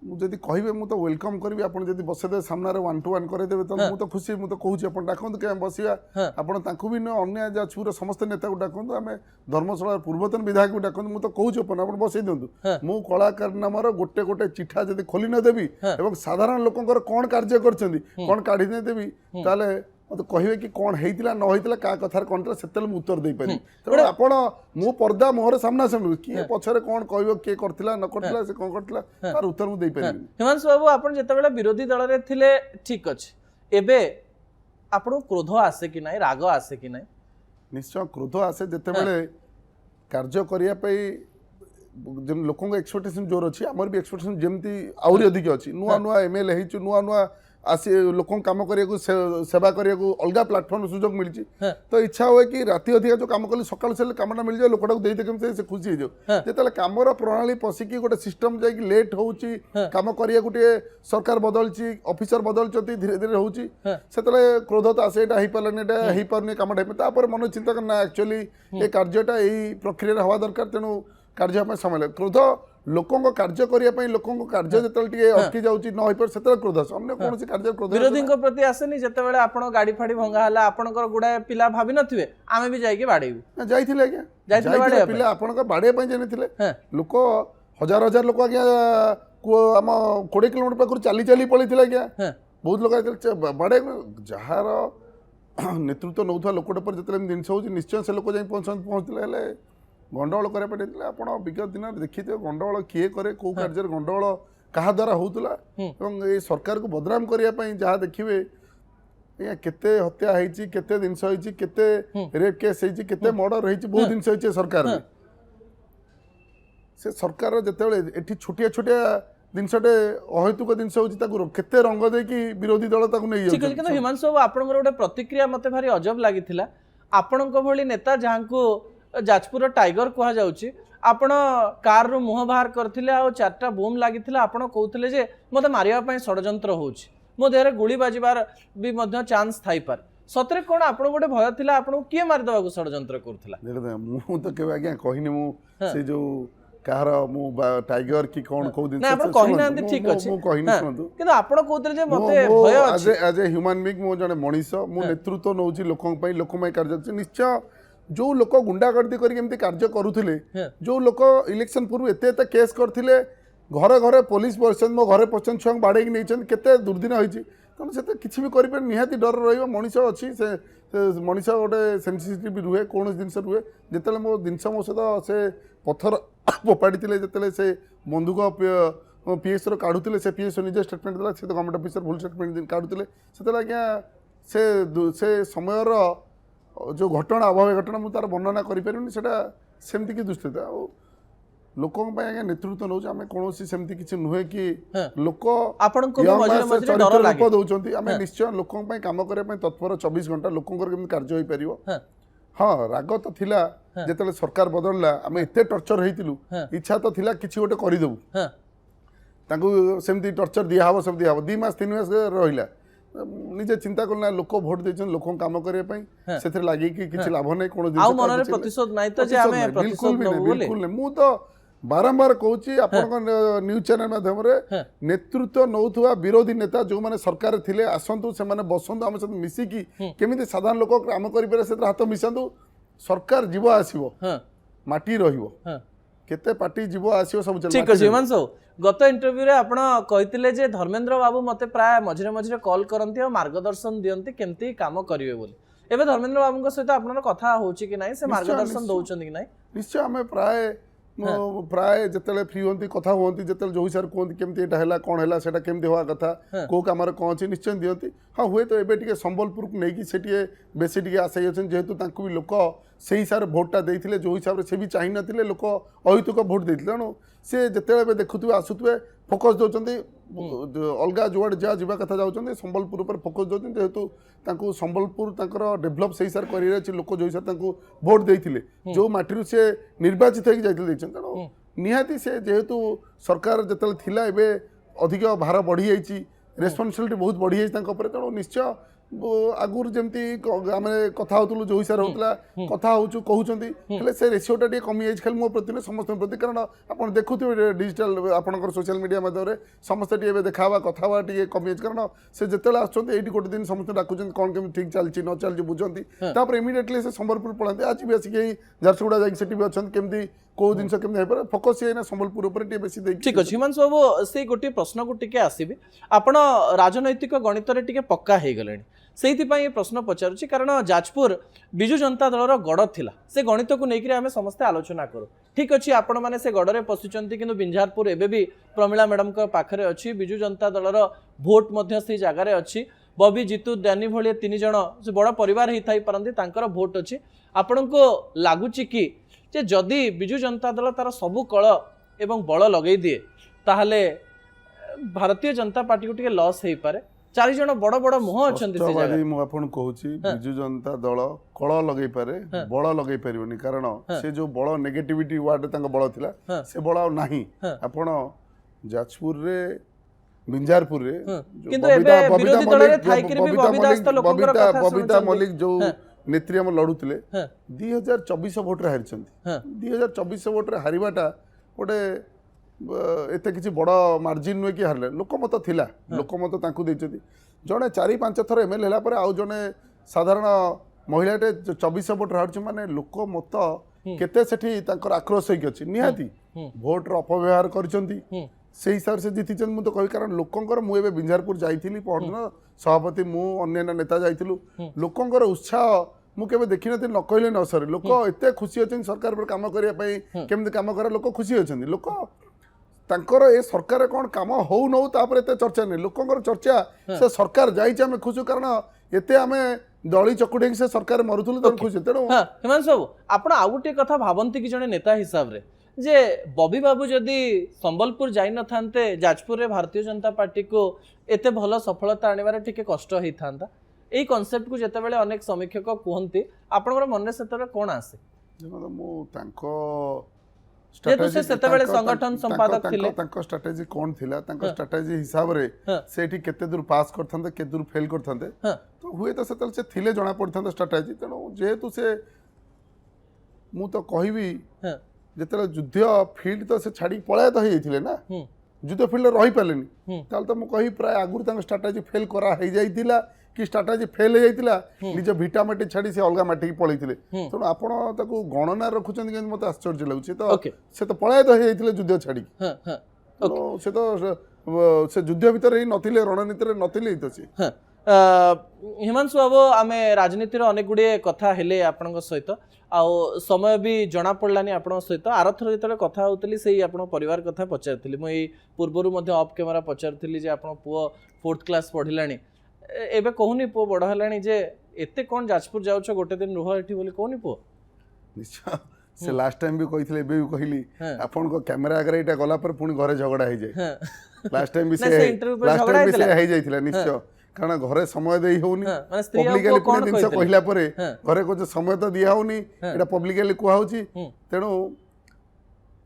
मुझे कहे मुझे वेलकम करी आप बसदे सामने 1 to 1 करदेवे तो मुझे खुशी मुझे कहूँ आप डाकत क्या बसवा आपको भी अन्य जाजपुर समस्त नेता को डाकत आम धर्मशाला पूर्वतन विधायक को डाकत मुझे कहूँ आप बसई दिखाँ मु कलाकारनामार गोटे गोटे चिठा जब खोली नदेवी और साधारण लोकंर कौन कार्य कर काढ़ी देवी ताले मत कहे कि कौन होता न होता क्या कथार कौन से उत्तर दे पारि तेणु आपण मो पर्दा मोहर सामना सामने किए पछरे कौन कह किए करथिला न करथिला से कौन करथिला तार उत्तर मु दे पारि हिमांशु बाबू आपण जतबेला विरोधी दल रे थिले ठीक अछि एबे आपण क्रोध आसे कि नाही राग आसे कि नाही निश्चय क्रोध आसे जतबेले कार्य करिया पई जन लोकंग एक्सपेक्टेशन जोर अछि हमर भी एक्सपेक्टेशन जेमती आउरी अधिक अछि नुआ नुआ एमएलए हिचु नुआ नुआ आसी लोक काम करने सेवा करने अलग प्लाटफर्म सुजोग मिली हाँ। तो इच्छा हुए कि राति अधिका जो कम कली सकाल से कमटा मिल जाए लोकटा दे से खुशी हो हाँ। जाए कमर प्रणाली पशिकी गोटे सिस्टम जा लेट हो कम करिया गोटे सरकार बदलची ऑफिसर बदलचती धीरे धीरे होची हाँ। से क्रोध तो आसे एटा पारे एटा हो पारे कमटा मन चिंता करना एक्चुअली ये कार्यटा यही प्रक्रिया हवा दरकार तेणु कार्य समय लगे क्रोध लोकों कार्य करने लोकों कार्य जो अटकी जाऊँगी न हो पारे से क्रोध अन्य कौन कार्य क्रोध विरोधी प्रति आसेनी जितेबाला आपण गाड़ी फाड़ी भंगा हला आपणकर गुड़ाए पिला भाभी नथिबे आमे भी जाइके बाड़ेबू जाइथिले आज्ञा पिला आपणकर बाड़े पई जानिथिले लोक हजार हजार लोक आज्ञा आम 20 किलोमीटर पाखर चली चली पळिथिले आज्ञा बहुत लोक आइथिले बाड़े जहार नेतृत्व नौथुवा लोकट पर जतले जिनस होची निश्चय से लोक जाई पहुंचले हेले गंडगोल करे पड़े आप विगत दिन देखिए गंडगोल किए करे कौ कार्य गंडगोल क्या द्वारा होता ये सरकार को बदनाम करने जहाँ देखिए केते हत्या होती केते जिनस होती केते रेप केस होती केते मर्डर होती बहुत जिनस होती सरकार में से सरकार जिते एटी छोटिया छोटिया जिनसटे अहेतुक जिनस होती केते रंग देकी विरोधी दल नहीं हिमांशु बाबू आपनकर गोटे प्रतिक्रिया मते भारी अजब लागिथिला आपणक भली नेता जहाँको जाजपुर टाइगर कह जाउची आपण कार रु मुह बाहर करथिले आ चारटा बम लागिथिला आपण कहउथिले जे मते मारिया पई षडयंत्र होउची मो देहरे गुली बाजिबार भी मध्य चांस थाई पार सतरे कोन आपण गोटे भय थिला आपण किए मारि दबाको षडयंत्र करथिला देखो मु तो केबे आज्ञा कहिनी मु से जो कार मु टाइगर की कोन को दिन ना आपण कहिना ठीक अछि मु कहिनी सुनतु किंतु आपण कहउथिले जे मते भय अछि एज ए ह्यूमन बीइंग मु जने मनीष मु नेतृत्व नउची लोकन पई लोकमय कार्य निश्चय जो लोक गुंडागर्दी करके कार्य करुले जो लोक इलेक्शन पूर्व एत एत केस करते घरे घरे पुलिस बसन मो घरे पचन छुआ बाड़े नहीं केते दुर्दिन होती तेणु से किसी भी करें निहाती डर रही मनीष अच्छी से मनीष गोटे सेंसिटिव रुहे कौन जिन रुहे जिते मो जिनस मो सहित से पत्थर फोपाड़ी जिते से बंदूक पीएस काढ़ुले से पीएस निजे स्टेटमेंट देला से गवर्नमेंट ऑफिसर भूल स्टेटमेंट काढ़ुले से आज्ञा से समयर जो घटना अभाव घटना मुझे तार वर्णना करमती कि दुष्टिता लोकों आज्ञा नेतृत्व नौ आम कौन सेमती किसी नुहे कि लोक चरित्र दौरान आम निश्चय लोकों कम करने तत्पर 24 घंटा लोकों कार्य हो पार हाँ राग तो थिला जिते सरकार बदलला आम एत टर्चर होइतिलु इच्छा तो थिला किछि गोटे करदेबू तांको सेमती टर्चर दिया सब दिया 2 मास 3 मास रहिला निजे चिंता करना लोक भोट देछन लोक काम करने से लगे कि किछि लाभ नहीं कोन आ मनरे प्रतिशोध नाही तो जे आमे प्रतिशोध न बोले बिल्कुल नहीं मु तो बारंबार कहूँ आपन न्यूज चैनल माध्यम नेतृत्व नौथुवा विरोधी नेता जो माने सरकार थिले आसंतु से माने बसंतु आम सहित मिसिकी केमिति साधारण लोक काम करिपारे से हाथ मिसांतु सरकार जीव आसीबो माटी रहिबो केते पार्टी जीव आसीबो सब चल ठीक अछि हिमांशु गत इंटरव्यू रे आपण कहितिले जे धर्मेंद्र बाबू मते प्राय मझिरे मझिरे कॉल करंती और मार्गदर्शन दियंती केमती काम करिवे बोली एबे धर्मेंद्र बाबू सहित आपन कथा होची कि नाही से मार्गदर्शन दउचंदी कि नाही निश्चय हमें प्राय जिते फ्री होती कथा हमें जो जो हिसाब से कहते केमती एटा है कौन है सेटा केमती हवा कथा कौ कम कौन अच्छी निश्चय दिखती हाँ हुए तो एवं संबलपुर को लेकिन से बेसी टे आशायी अच्छे जेहेतु भी लोक से हिसाब से भोटा देते जो हिसाब से भी चाह ना लोक अहितुक भोट देते तेणु सी जिते देखुए आसुए फोकस दौरान अलग जुआड़े जहाँ जावा कथा जाऊँच संबलपुर पर फोकस दौरान जेहेतु संबलपुर डेभलप से हिसाब कर लोक जो हिसाब से भोट देते जो माटी से निर्वाचित होकर जाते तेणु निहाती से जेहेतु सरकार जिते थिला एबे अधिक भार बढ़ी जाइए रेस्पॉन्सिबिलिटी बहुत बढ़ी जाइए तेणु निश्चय आगुर जमती आम कथा होतलु जो हिसाब होता कथा होचु कहउचंती से रेशियोटा टे कमी जाइए खाली मो प्रति समस्त प्रति कारण आप देखुए डिजिटल आपंकर सोशल मीडिया माध्यम समस्त टे देखा कथा टे कमी जाइए कारण से जिते आसुँच गोटे दिन समस्त डाकुं कौन केमी ठीक चलती न चलती बुझंती इमिडिएटली से संबलपुर पढ़ाते आज भी आसिक झारसुगुड़ा जाकि भी अच्छा केमती कौ जिन केमती फोकस ये संबलपुर बेसी ठीक अच्छे हिमांशु बाबू से गोटे प्रश्न को टिके आसबे आपण राजनैतिक गणित रे पक्का हो गले से प्रश्न पचारुची कारण जाजपुर बिजु जनता दलर गड़ थिला से गणित को लेकर आम समस्ते आलोचना करूँ ठीक अच्छे आपण मैंने से गड़े पशिंट कि बिंझारपुर एवं भी प्रमिला मैडम पाखे अच्छी बिजु जनता दलर भोट से जगार अच्छी बबी जीतू डैनी भाई 3 जन से बड़ परिवार होता पारती भोट अच्छी आपण को लगुच कि जदि बिजु जनता दल तार सबु कल एवं बल लगे दिए ताहले भारतीय जनता पार्टी को टिके लॉस हो पारे चारि जण बड़ बड़ मुह अछंती से स्पष्टवादी जगह मु आपन कहूची बिजु जनता दल कळ लगै पारे बळ लगै परिबनी कारण से जो बळ नेगेटिविटी वार्ड तांग बळ थिला से बळ नाही आपण जाजपुर रे बिंजारपुर रे किंतु एबे विरोधी दल रे थाई करी भी बबी दास त लोकंकर कथा बबीता मलिक जो नेत्री हम लड़ुले 2024 भोट रे हारिचंती 2024 भोट रे हारिबाटा गोटे एते किसी बड़ मार्जिन नुहे कि हारले लोकमत थिला लोकमत तांकु देइचंती जणे 4-5 थर एमएलए होला पर आउ जणे साधारण महिलाटे 24 भोट हारछ माने लोकमत केते सेठी तांकर आक्रोश होई अछि निहाती भोट रो अपव्यवहार करचंती से हिसाब से जीतिचंद मु तो कहि कारण लोकंकर मु एबे बिंजारपुर जाइथिली पहरदिन सभापति मु अन्य नेता जाइथिलु लोकंकर उत्साह मु केबे देखि नथि न कहले न सरे लोक एते खुशी अछन सरकार पर काम करिया पई केमते काम करे लोक खुशी अछन लोक तांकर ए सरकार कोन काम हो न तापर एते चर्चा नै लोकंकर चर्चा से सरकार जाइछ हमें खुशी कारण एते हमें दली चकुटे से सरकार मरुथुल त खुशी तेनो हिमांशु बाबू आपण आउ गोटे कथा भाबंती कि जने नेता हिसाब रे जे बबी बाबू जदि संबलपुर जाई न थांते जाजपुर रे भारतीय जनता पार्टी को एते भलो सफलता आनिबार टिके कष्ट होई थांता एई कांसेप्ट को जते बेले अनेक समीक्षक कहंती आपनकर मन सेतरे कोन आसे मु तांको जेतु से सेते बेले संगठन संपादक थिले तांको स्ट्रेटजी कोन थिला तांको स्ट्रेटजी हिसाब रे सेठी केते दूर पास करथांते केते दूर फेल करथांते तो हुए तो सेतल से थिले जणा पड़थांते स्ट्रेटजी तेनो जेतु से मु तो कहिबी जेतले युद्ध फील्ड तो से छाड़ी पळाय तो हेइथिले ना युद्ध फील्ड रही पालेनी ताल तो मु कहि प्राय आगुर तांको स्ट्रेटजी फेल करा हे जाइतिला कि स्ट्रेटजी फेल हे जाइतिला निज भिटा माटी छाड़ी से अलगा माटी की पळैथिले तो आपण ताको गणना रखुचंद कि मते आश्चर्य लागुछि तो से तो पळाय तो हे जाइतिले युद्ध छाड़ी तो से तो से युद्ध भीतर ही नथिले रणनीति रे नथिले तो से हिमांशु बाबू आमे राजनीति रो अनेक गुडे कथा हेले आपनक सहित आउ समय भी जना पड़लानी आपण सहित आरथर जेतले कथा होतली सेही आपण परिवार कथा पचारथिली मु एई पूर्वरु मध्ये ऑफ कैमरा पचारथिली जे आपण पुओ 4th क्लास पढिलानी एबे कहूनी पुओ बड़ हलानी जे एते कोन जाजपुर जाउछ गोटे दिन रुह एठी बोली कहूनी पुओ निश्चय से लास्ट टाइम भी कहिथिले एबे भी कहिली आपण को कैमरा अगर एटा गला पर पुनी घरे झगड़ा हे जाय लास्ट टाइम भी से हे जायथिला निश्चय कारण घरे समय देई होउनी पब्लिकली पुनी दिन से कहिला परे घरे को जो समय तो दिया होउनी एटा पब्लिकली कुआ होउची तेनो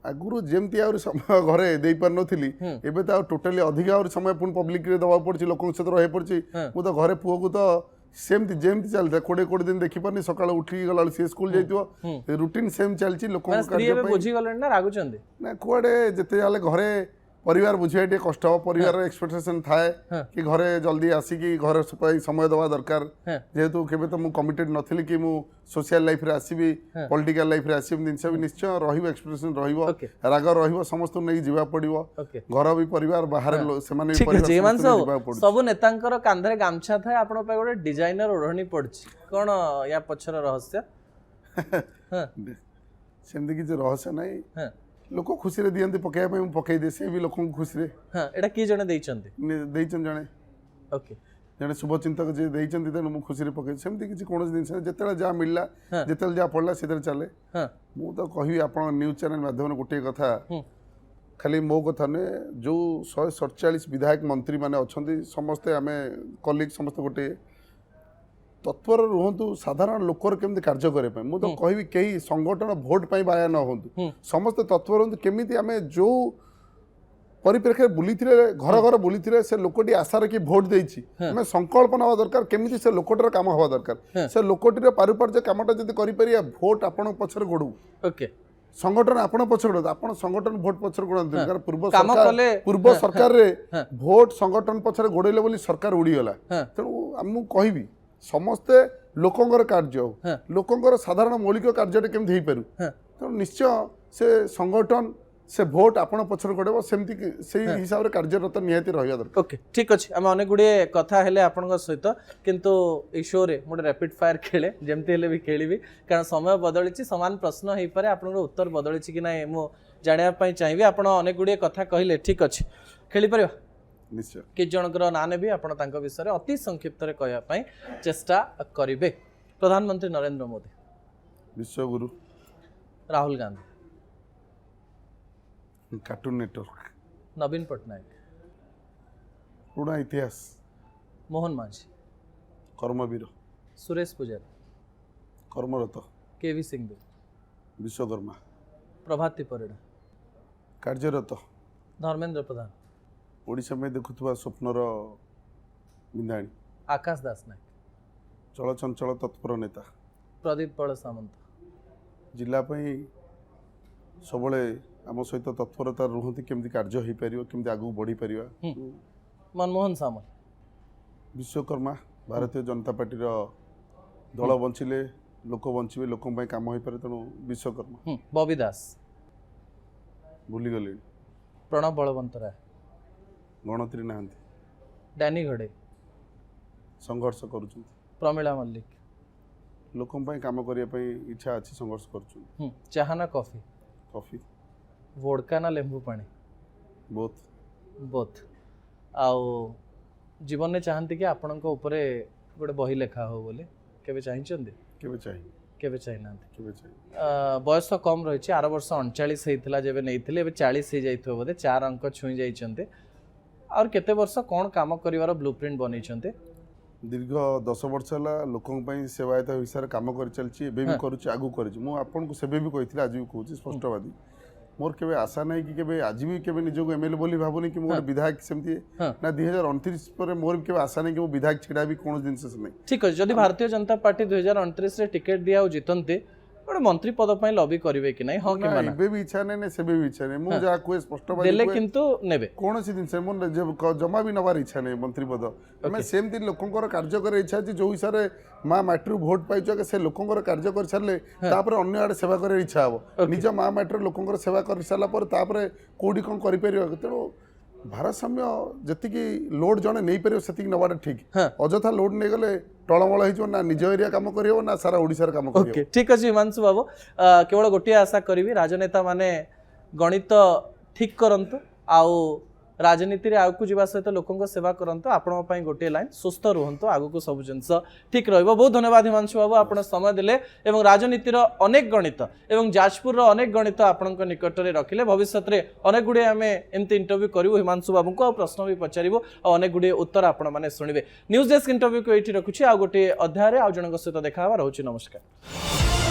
आगुरु जेमती आउर समय घरे देई पर नथिली एबे तो टोटली अधिक आउर समय पुनी पब्लिक रे दवा पड़ची लोकन से रहे पड़ची मु तो घरे पुओ को तो सेमती जेमती चलता कोड़े दिन देखि पारनी सकाळ उठी गला से स्कूल जाइतो रूटीन सेम चलची लोकन कार्य पे बुझी गलन ना रागुचंदी ना कुआडे जते जाले घरे परिवार बुझिया टे कष्ट परिवार एक्सपेक्टेशन थाए कि घरे जल्दी आसी कि घर समय दवा दरकार जेहेतु केबे तो मु कमिटेड नथिली कि मु सोशल लाइफ रे आसीबी पॉलिटिकल लाइफ रे आसीबी दिन सब निश्चय रहिबो एक्सपेक्टेशन रहिबो राग रहिबो समस्त नै जीवा पड़िबो घर भी परिवार बाहर से माने परिवार सब नेतांकर कांधरे गामछा थाए आपण पे गोटे डिजाइनर ओढणी पड़छि कोन या पछर रहस्य सेमति कि रहस्य नै लोक खुशी रे दियंती पकाया पे पकई दे से भी लोक खुशी रे हां एटा की जने देइचंती जने ओके जने शुभ चिंतक जे देइचंती तेन मु खुशी रे पकई सेमती किछि कोनोस दिन से जेतले जा मिलला जेतले जा पड़ला सेतले चले मु तो कहि आपण न्यूज़ चैनल माध्यम गोटे कथा खाली मो कथा ने जो 147 विधायक मंत्री माने अछंती समस्त आमे कलीग समस्त गोटे तत्पर रुहतु साधारण लोकर केमती कार्य करे पे मु तो कहबी कई संगठन वोट पाई बाया न होंतु समस्त तत्पर होंतु केमिति आमे जो परिप्रेक्षी बुली घर घर बुली से लोकटी आशा रखी भोट देछि हमें संकल्प नवा दरकार केमिति से लोकटर काम हवा दरकार से लोकटी पारुपर्य कामटा जदि करि परिया भोट आपण पछर गोडू ओके संगठन आपण पछर गोडू आपण संगठन भोट पछर गोडू कारण पूर्व सरकार रे भोट संगठन पछर गोडेले बोली सरकार उड़ी गला तेणु हम कहबी समस्ते लोकंगर कार्य लोकंगर साधारण मौलिक कार्य केमती हो पारू तो निश्चय से संगठन से भोट आपण पछर गड़ब सेमती से हिसाब रे कार्यरत निहाती रहिया दरकार ओके ठीक अछि हम अनेक गुडे कथा हेले आपन सहित किंतु ए शो रे मोटे रैपिड फायर खेले जेमती हेले भी खेलिबी कारण समय बदलिछि समान प्रश्न हेई पारे आपन उत्तर बदलिछि कि नै मो जानिया पई चाहिबी आपन अनेक गुडे कथा कहिले ठीक अछि खेली परिबा निश्चय कि जनकर ना ने भी आपण तांको विषय रे अति संक्षिप्त रे कहया पई चेष्टा करिवे प्रधानमंत्री नरेंद्र मोदी विश्व गुरु राहुल गांधी कार्टून नेटवर्क नवीन पटनायक पुराना इतिहास मोहन माझी, कर्मवीर, सुरेश पुजारी, कर्मरत, केवी सिंह, विश्वकर्मा, प्रभाती परिड़ा, कार्यरत, धर्मेंद्र प्रधान, ओडिशा में देखुवा स्वप्नर बिंदाणी, आकाश दास नायक, चलचंचल तत्पर नेता, प्रदीप बड़ सामंत, जिलापाई सबले आम सहित तत्परता रुहति केमती कार्य हो पार केमती आगू बढ़ी पार मनमोहन सामल, विश्वकर्मा भारतीय जनता पार्टी दल बंचिले लोक बंचे लोक काम हो पारे तेणु विश्वकर्मा, बॉबी दास, भूलीगले प्रणव बलवंत राय, गणतरी ना डैनी घड़े, संघर्ष करुँच प्रमिला मल्लिक, लोक काम करने इच्छा अच्छी संघर्ष कर चाहना कॉफी, कॉफी वोडका ना लेंबू पानी, बोथ बोथ आउ जीवन में चाहती कि आपण उपरे गोटे बही लेखा हो बोले केबे चाहिए केबे चाहिए केबे चाहि ना केबे चाहिए बयस कम रही आर वर्ष 39 होता जब नहीं 40 हो जाइए बोधे 4 अंक छुई जाइए और केते वर्ष कौन काम कर ब्लूप्रिंट बन दीर्घ 10 वर्ष है लोक सेवायत हिसाब से कम कर चलती एवं भी करुच्ची आगू कर सेबे भी कही आज भी कहूँ स्पष्टवादी मोर केबे आशा नहीं कि केबे आज भी केबे निजको एमएलए बोली भावुनी कि मोर विधायक सेमती ना 2029 पर मोर केबे आशा नहीं कि वो विधायक छिड़ा भी कौन जिनस नहीं ठीक है जदि भारतीय जनता पार्टी 2029 रे टिकट दिया जितंते गोटे मंत्री पद पई लॉबी करिवे कि नहीं हां कि माना एबे भी इच्छा नहीं सेबे भी इच्छा नहीं मु जा कोई स्पष्टवादी देले किंतु नेबे कौन सी जिनस मोर जमा भी नबार इच्छा नहीं मंत्री पद आम सेमती लोकंकर कार्य कर इच्छा अच्छी जो हिसाब से माँ माटी भोट पाइछ से लोकंकर कार्य कर सारे तापर अन्य आड़े सेवा कर इच्छा हम निज माँ माटी लोकंकर सेवा कर सारापर तापर कौटी कौन कर तेणु भारसाम्य जी लोड जड़े नहीं पार से नवाटा ठीक अजथा लोड नहीं गले टलमल हो ना निज एरिया कम कर ना सारा ओडिशार काम कर ठीक अच्छे हिमांशु बाबू केवल गोटे आशा करी राजनेता माने गणित ठीक करंतु आउ राजनीति आगू जावा सहित लोकों सेवा करंतु आपण पई गोटे लाइन सुस्थ रुहंतु आगू को सब जिनस ठीक रहिबो बहुत धन्यवाद हिमांशु बाबू आपण समय दिले एवं राजनीतिर अनेक गणित एवं जाजपुर अनेक गणित आपणक निकट में रखिले भविष्य में अनेक गुड़े आम एमती इंटरव्यू करूँ हिमांशु बाबू को प्रश्न भी पचारू और अनेक गुड़े उत्तर आपण मैंने शुणवे न्यूज डेस्क इंटरव्यू को ये रखुच्छी आ गोटे अध्याय आउ जन सहित देखा रोचे नमस्कार।